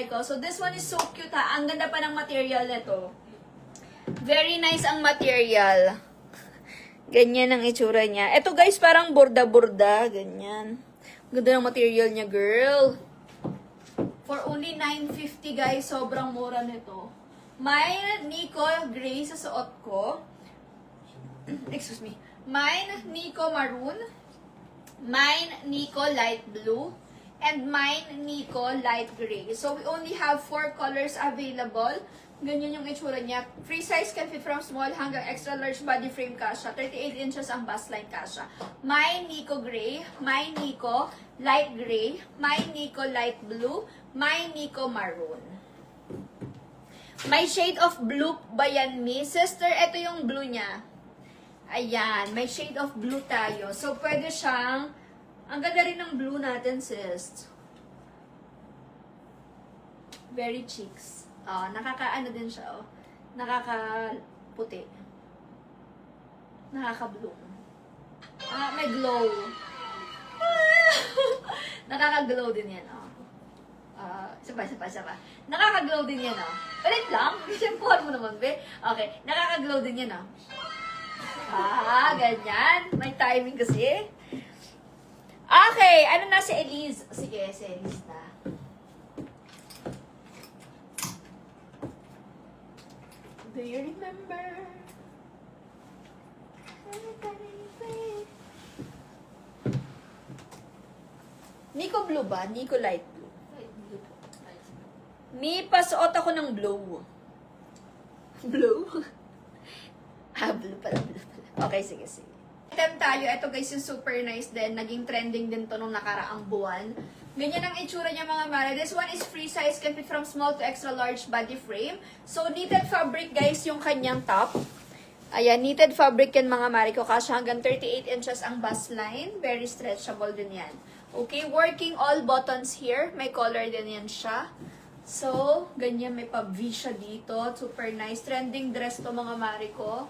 mare ko. So, this one is so cute ha. Ang ganda pa ng material nito. Very nice ang material. Ganyan ang itsura niya. Ito guys, parang borda-borda. Ganyan. Ganda ng material niya, girl. For only $9.50 guys, sobrang mura nito. Mine, Nico Gray sa suot ko. Excuse me. Mine, Nico Maroon. Mine, Nico Light Blue. And mine, Nico Light Gray. So, we only have 4 colors available. Ganyan yung itsura niya. Free size can fit from small hanggang extra large body frame kasha. 38 inches ang bust line kasha. Mine, Nico Gray. Mine, Nico Light Gray. Mine, Nico Light Blue. Mine, Nico Maroon. May shade of blue ba yan, Mi? Sister, ito yung blue niya. Ayan, may shade of blue tayo. So, pwede siyang, ang ganda rin ng blue natin, sis. Very cheeks. Oh, nakaka-ano din siya, oh. Nakaka-puti. Nakaka-blue. Ah, may glow. Nakaka-glow din yan, oh. Isa pa. Nakaka-glow din yan, oh. Ulit lang. Siyempuhan mo naman, be. Okay, nakaka-glow din yan, oh. Ah, ganyan. May timing kasi. Okay, ano na si Elise? Sige, si Elise na. Do you remember? Nico blue ba? Nico light blue. Mi, pasuot ako ng blue. Blue? Blue pala. Okay, sige. Item tayo. Ito guys, yung super nice din. Naging trending din to nung nakaraang buwan. Ganyan ang itsura niya mga mare. This one is free size. Can fit from small to extra large body frame. So, knitted fabric guys yung kanyang top. Ayan, knitted fabric yan mga mare ko. Kasi hanggang 38 inches ang bust line. Very stretchable din yan. Okay, working all buttons here. May color din yan siya. So, ganyan may pa-V siya dito. Super nice. Trending dress to mga mare ko.